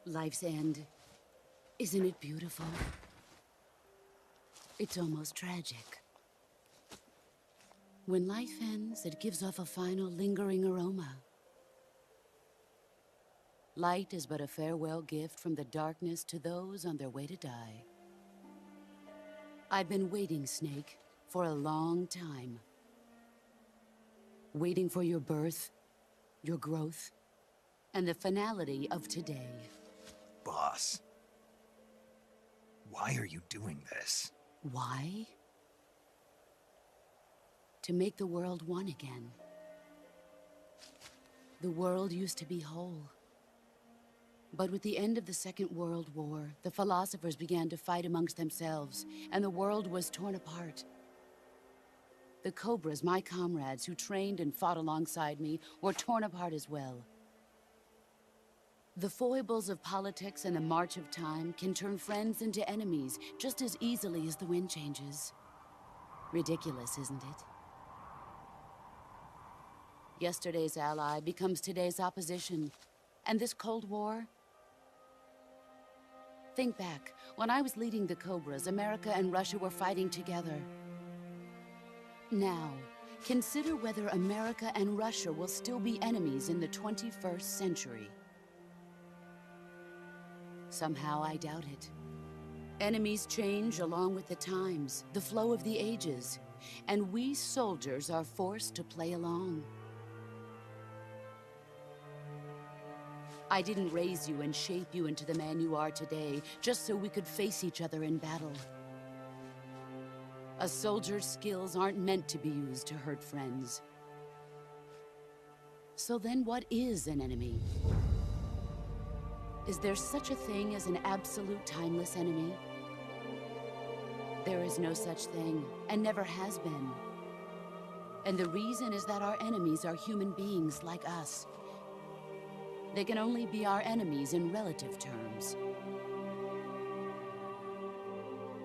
Life's end. Isn't it beautiful? It's almost tragic. When life ends, it gives off a final lingering aroma. Light is but a farewell gift from the darkness to those on their way to die. I've been waiting, Snake, for a long time. Waiting for your birth, your growth, and the finality of today. Boss, why are you doing this? Why? To make the world one again. The world used to be whole. But with the end of the Second World War, the philosophers began to fight amongst themselves, and the world was torn apart. The Cobras, my comrades who trained and fought alongside me, were torn apart as well. The foibles of politics and the march of time can turn friends into enemies just as easily as the wind changes. Ridiculous, isn't it? Yesterday's ally becomes today's opposition. And this Cold War? Think back. When I was leading the Cobras, America and Russia were fighting together. Now, consider whether America and Russia will still be enemies in the 21st century. Somehow I doubt it. Enemies change along with the times, the flow of the ages, and we soldiers are forced to play along. I didn't raise you and shape you into the man you are today just so we could face each other in battle. A soldier's skills aren't meant to be used to hurt friends. So then what is an enemy? Is there such a thing as an absolute timeless enemy? There is no such thing, and never has been. And the reason is that our enemies are human beings like us. They can only be our enemies in relative terms.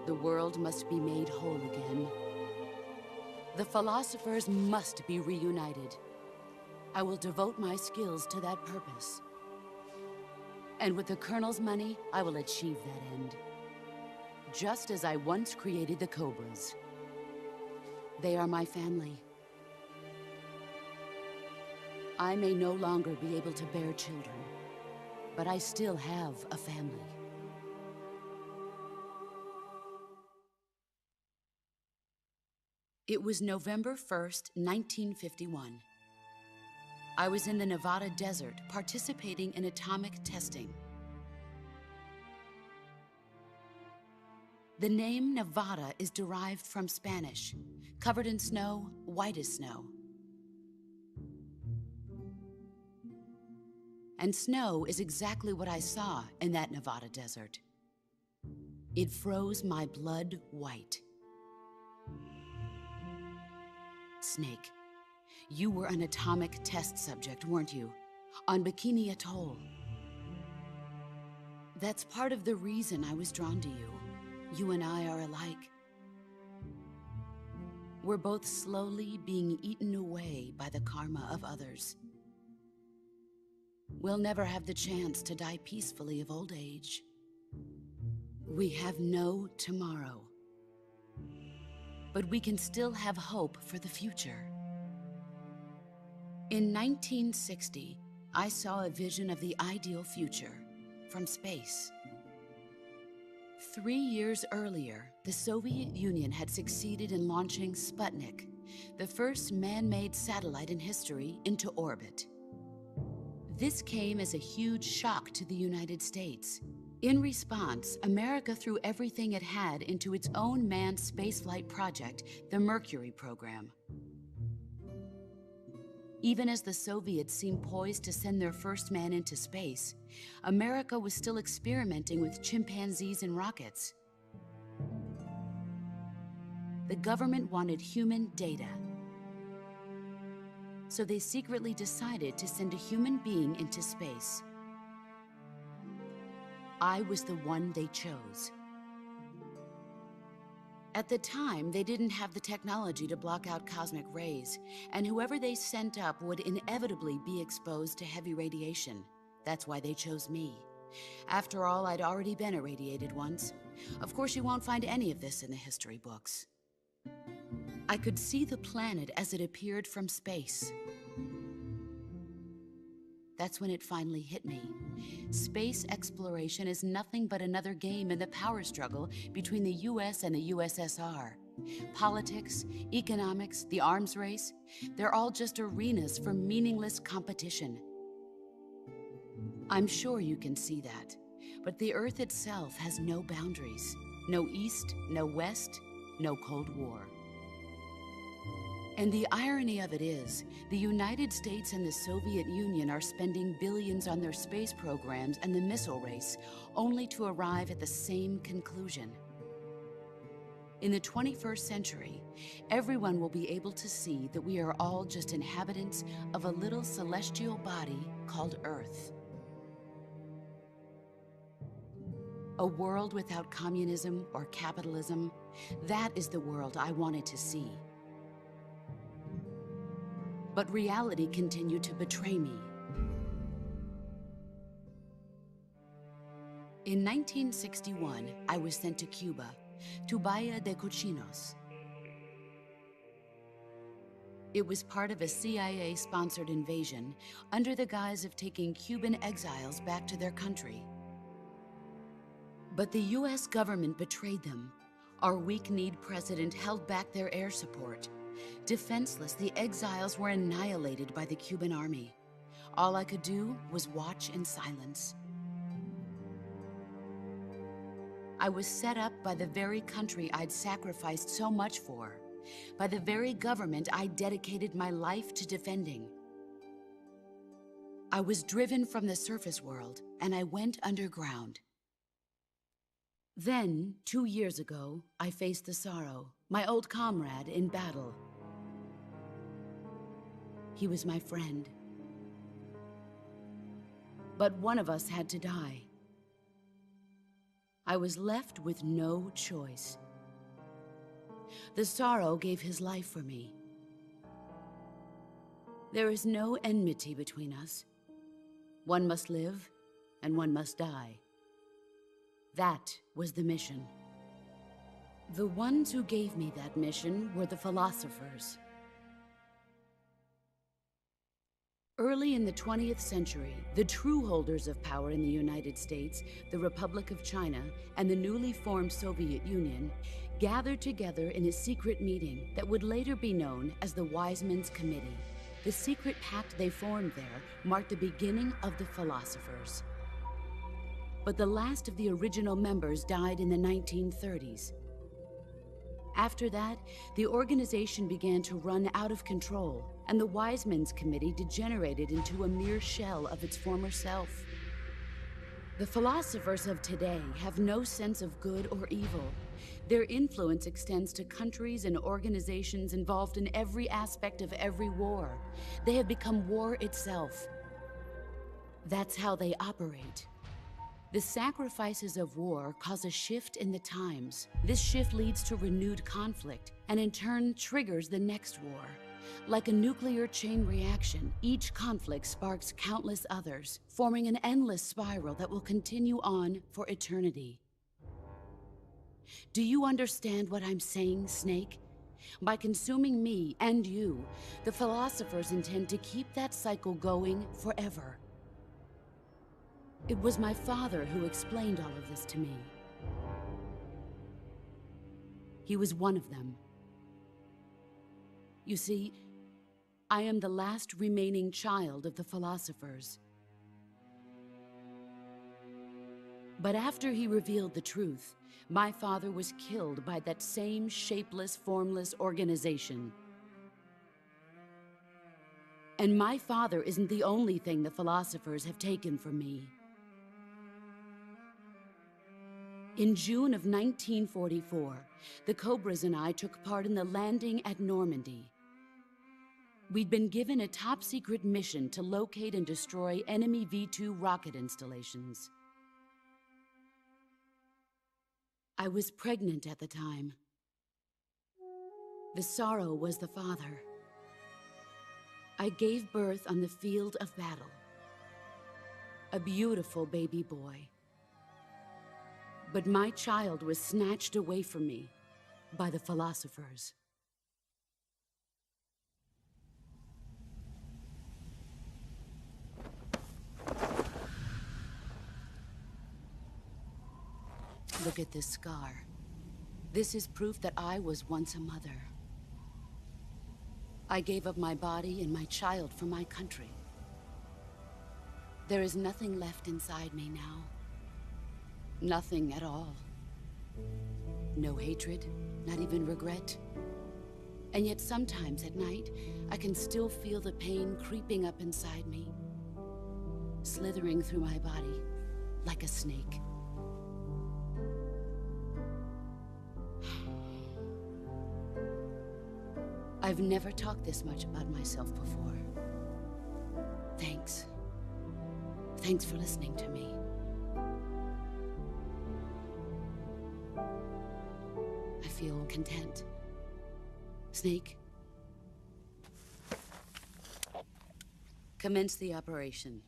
The world must be made whole again. The philosophers must be reunited. I will devote my skills to that purpose. And with the Colonel's money, I will achieve that end. Just as I once created the Cobras. They are my family. I may no longer be able to bear children, but I still have a family. It was November 1st, 1951. I was in the Nevada desert participating in atomic testing. The name Nevada is derived from Spanish, covered in snow, white as snow. And snow is exactly what I saw in that Nevada desert. It froze my blood white. Snake, you were an atomic test subject, weren't you? On Bikini Atoll. That's part of the reason I was drawn to you. You and I are alike. We're both slowly being eaten away by the karma of others. We'll never have the chance to die peacefully of old age. We have no tomorrow. But we can still have hope for the future. In 1960, I saw a vision of the ideal future from space. 3 years earlier, the Soviet Union had succeeded in launching Sputnik, the first man-made satellite in history, into orbit. This came as a huge shock to the United States. In response, America threw everything it had into its own manned spaceflight project, the Mercury program. Even as the Soviets seemed poised to send their first man into space, America was still experimenting with chimpanzees and rockets. The government wanted human data. So they secretly decided to send a human being into space. I was the one they chose. At the time, they didn't have the technology to block out cosmic rays, and whoever they sent up would inevitably be exposed to heavy radiation. That's why they chose me, After all, I'd already been irradiated once. Of course, you won't find any of this in the history books. I could see the planet as it appeared from space. That's when it finally hit me. Space exploration is nothing but another game in the power struggle between the US and the USSR. Politics, economics, the arms race, they're all just arenas for meaningless competition. I'm sure you can see that, but the Earth itself has no boundaries. No East, no West, no Cold War. And the irony of it is, the United States and the Soviet Union are spending billions on their space programs and the missile race, only to arrive at the same conclusion. In the 21st century, everyone will be able to see that we are all just inhabitants of a little celestial body called Earth. A world without communism or capitalism, that is the world I wanted to see. But reality continued to betray me. In 1961, I was sent to Cuba, to Bahia de Cochinos. It was part of a CIA-sponsored invasion under the guise of taking Cuban exiles back to their country. But the US government betrayed them. Our weak-kneed president held back their air support. Defenseless, the exiles were annihilated by the Cuban army. All I could do was watch in silence. I was set up by the very country I'd sacrificed so much for, by the very government I dedicated my life to defending. I was driven from the surface world, and I went underground. Then, 2 years ago, I faced the Sorrow, my old comrade in battle. He was my friend. But one of us had to die. I was left with no choice. The Sorrow gave his life for me. There is no enmity between us. One must live, and one must die. That was the mission. The ones who gave me that mission were the philosophers. Early in the 20th century, the true holders of power in the United States, the Republic of China, and the newly formed Soviet Union gathered together in a secret meeting that would later be known as the Wise Men's Committee. The secret pact they formed there marked the beginning of the philosophers. But the last of the original members died in the 1930s. After that, the organization began to run out of control, and the Wise Men's Committee degenerated into a mere shell of its former self. The philosophers of today have no sense of good or evil. Their influence extends to countries and organizations involved in every aspect of every war. They have become war itself. That's how they operate. The sacrifices of war cause a shift in the times. This shift leads to renewed conflict, and in turn triggers the next war. Like a nuclear chain reaction, each conflict sparks countless others, forming an endless spiral that will continue on for eternity. Do you understand what I'm saying, Snake? By consuming me and you, the philosophers intend to keep that cycle going forever. It was my father who explained all of this to me. He was one of them. You see, I am the last remaining child of the philosophers. But after he revealed the truth, my father was killed by that same shapeless, formless organization. And my father isn't the only thing the philosophers have taken from me. In June of 1944, the Cobras and I took part in the landing at Normandy. We'd been given a top-secret mission to locate and destroy enemy V-2 rocket installations. I was pregnant at the time. The Sorrow was the father. I gave birth on the field of battle. a beautiful baby boy. But my child was snatched away from me by the philosophers. Look at this scar. This is proof that I was once a mother. I gave up my body and my child for my country. There is nothing left inside me now. Nothing at all. No hatred, not even regret. And yet sometimes at night, I can still feel the pain creeping up inside me, slithering through my body like a snake. I've never talked this much about myself before. Thanks. Thanks for listening to me. I feel content. Snake, commence the operation.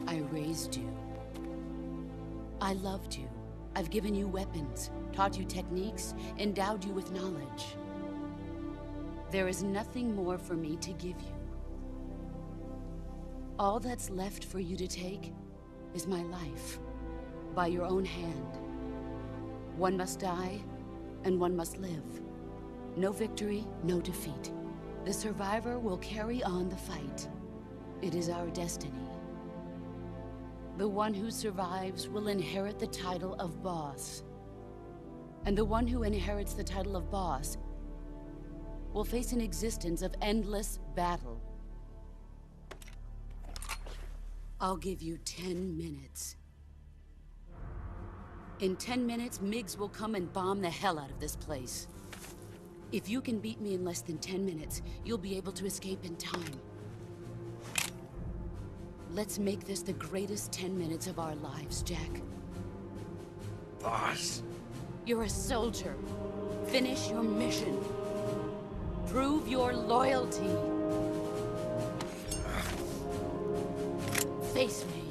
I raised you. I loved you. I've given you weapons, taught you techniques, endowed you with knowledge. There is nothing more for me to give you. All that's left for you to take is my life, by your own hand. One must die, and one must live. No victory, no defeat. The survivor will carry on the fight. It is our destiny. The one who survives will inherit the title of boss. And the one who inherits the title of boss will face an existence of endless battle. I'll give you 10 minutes. In 10 minutes, MiGs will come and bomb the hell out of this place. If you can beat me in less than 10 minutes, you'll be able to escape in time. Let's make this the greatest 10 minutes of our lives, Jack. Boss. You're a soldier. Finish your mission. Prove your loyalty. Face me.